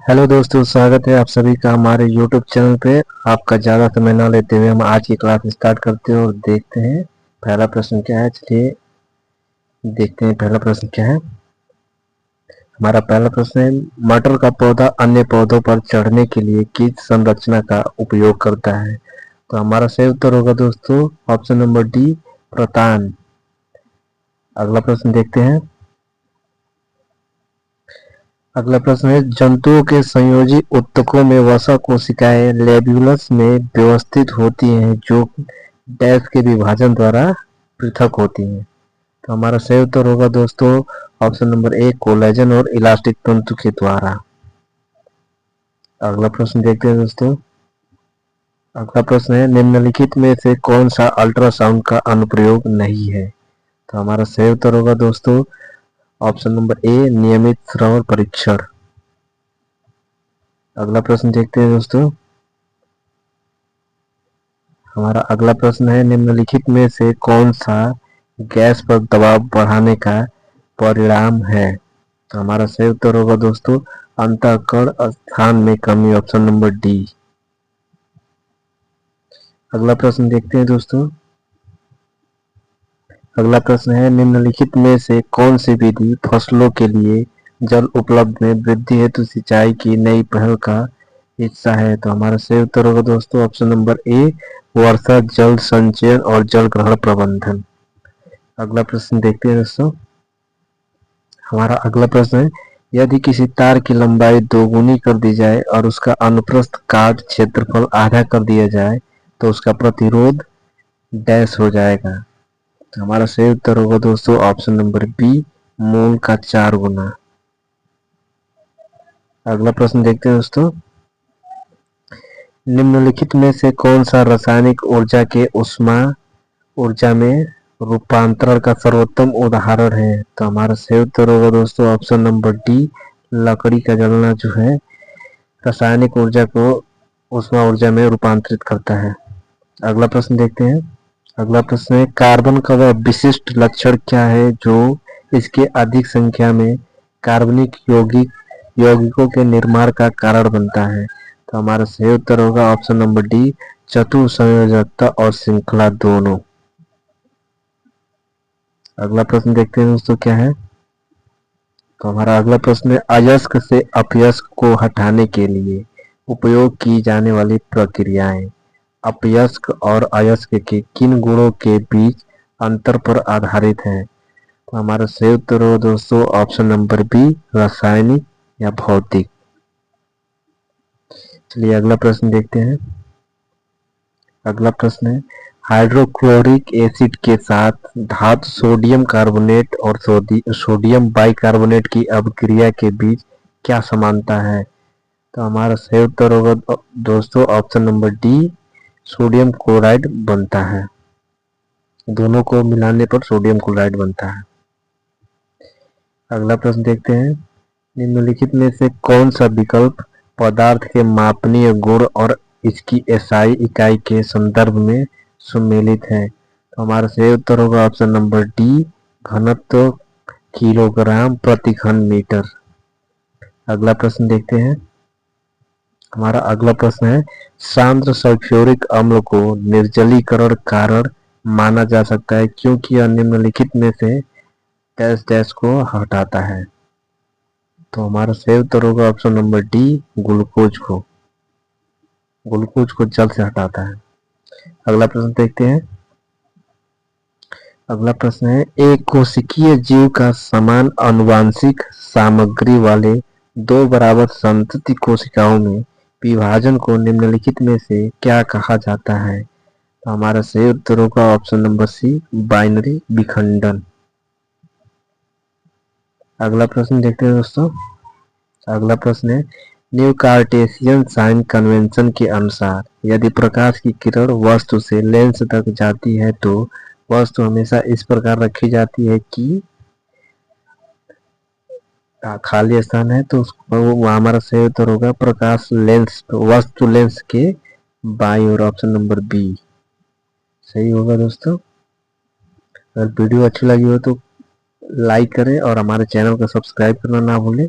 Hello दोस्तों, स्वागत है आप सभी का हमारे YouTube चैनल पे। आपका ज़्यादा समय ना लेते हुए हम आज की क्लास स्टार्ट करते हैं और देखते हैं पहला प्रश्न क्या है। चलिए देखते हैं पहला प्रश्न क्या है। हमारा पहला प्रश्न है, मटर का पौधा अन्य पौधों पर चढ़ने के लिए किस संरचना का उपयोग करता है? तो हमारा सही उत्तर होगा दोस्तों ऑप्शन नंबर डी, प्रतान। अगला प्रश्न देखते हैं। अगला प्रश्न है, जंतुओं के संयोजी ऊतकों में वसा कोशिकाएं लेब्यूलस में व्यवस्थित होती हैं जो डैश के विभाजन द्वारा पृथक होती हैं। तो हमारा सही उत्तर होगा दोस्तों ऑप्शन नंबर ए, कोलेजन और इलास्टिक तंतु के द्वारा। अगला प्रश्न देखते हैं दोस्तों। अगला प्रश्न है, निम्नलिखित में से कौन सा अल्ट्रासाउंड का अनुप्रयोग नहीं है? तो हमारा सही उत्तर होगा दोस्तों ऑप्शन नंबर ए, नियमित श्रवण परीक्षण। अगला प्रश्न देखते हैं दोस्तों। हमारा अगला प्रश्न है, निम्नलिखित में से कौन सा गैस पर दबाव बढ़ाने का परिणाम है? तो हमारा सही उत्तर होगा दोस्तों अंतःकण स्थान में कमी, ऑप्शन नंबर डी। अगला प्रश्न देखते हैं दोस्तों। अगला प्रश्न है, निम्नलिखित में से कौन सी विधि फसलों के लिए जल उपलब्ध में वृद्धि हेतु सिंचाई की नई पहल का हिस्सा है? तो हमारा सही उत्तर होगा दोस्तों ऑप्शन नंबर ए, वर्षा जल संचयन और जल ग्रहण प्रबंधन। अगला प्रश्न देखते हैं दोस्तों। हमारा अगला प्रश्न है, यदि किसी तार की लंबाई दोगुनी कर दी जाए और उसका अनुप्रस्थ काट क्षेत्रफल आधा कर दिया जाए तो उसका प्रतिरोध डैश हो जाएगा? तो हमारा सही उत्तर होगा दोस्तों ऑप्शन नंबर बी, मूल का 4 गुना। अगला प्रश्न देखते हैं दोस्तों। निम्नलिखित में से कौन सा रासायनिक ऊर्जा के ऊष्मा ऊर्जा में रूपांतरण का सर्वोत्तम उदाहरण है? तो हमारा सही उत्तर होगा दोस्तों ऑप्शन नंबर डी, लकड़ी का जलना जो है रासायनिक ऊर्जा को ऊष्मा ऊर्जा में रूपांतरित करता है। अगला प्रश्न देखते हैं। अगला प्रश्न है, कार्बन का वह विशिष्ट लक्षण क्या है जो इसके अधिक संख्या में कार्बनिक यौगिकों के निर्माण का कारण बनता है? तो हमारा सही उत्तर होगा ऑप्शन नंबर डी, चतुर संयोजकता और श्रृंखला दोनों। अगला प्रश्न देखते हैं दोस्तों क्या है। तो हमारा अगला प्रश्न है, अयस्क से अपयस्क को हटाने के लिए उपयोग की जाने वाली प्रक्रियाएं अपयस्क और अयस्क के किन गुणों के बीच अंतर पर आधारित है? तो हमारा सही उत्तर हो दोस्तों ऑप्शन नंबर बी, रासायनिक या भौतिक। चलिए अगला प्रश्न देखते हैं। अगला प्रश्न है, हाइड्रोक्लोरिक एसिड के साथ धातु सोडियम कार्बोनेट और सोडियम बाइकार्बोनेट की अभिक्रिया के बीच क्या समानता है? तो हमारा सही उत्तर होगा दोस्तों option number D, sodium chloride बनता है। दोनों को मिलाने पर सोडियम क्लोराइड बनता है। अगला प्रश्न देखते हैं। निम्नलिखित में से कौन सा विकल्प पदार्थ के मापनीय गुण और इसकी एसआई इकाई के संदर्भ में सुमेलित है? तो हमारा सही उत्तर होगा ऑप्शन नंबर डी, घनत्व किलोग्राम प्रति घन मीटर। अगला प्रश्न देखते हैं। हमारा अगला प्रश्न है, सांद्र सल्फ्यूरिक अम्ल को निर्जलीकरण कारण माना जा सकता है क्योंकि यह निम्नलिखित में से डैश डैश को हटाता है? तो हमारा सही उत्तर होगा ऑप्शन नंबर डी, ग्लूकोज को जल से हटाता है। अगला प्रश्न देखते हैं। अगला प्रश्न है, एक कोशिकीय जीव का समान आनुवंशिक सामग्री वाले दो बराबर संतति कोशिकाओं में विभाजन को निम्नलिखित में से क्या कहा जाता है? तो हमारा सही उत्तर होगा ऑप्शन नंबर सी, बाइनरी विखंडन। अगला प्रश्न देखते हैं दोस्तों। अगला प्रश्न है, न्यू कार्टेशियन साइन कन्वेंशन के अनुसार यदि प्रकाश की किरण वस्तु से लेंस तक जाती है तो वस्तु हमेशा इस प्रकार रखी जाती है कि खाली स्थान है तो वो हमारा सही उत्तर होगा प्रकाश लेंस वस्तु लेंस के बाईं ओर, ऑप्शन नंबर बी सही होगा दोस्तों। अगर वीडियो अच्छी लगी हो तो लाइक करें और हमारे चैनल को सब्सक्राइब करना ना भूलें।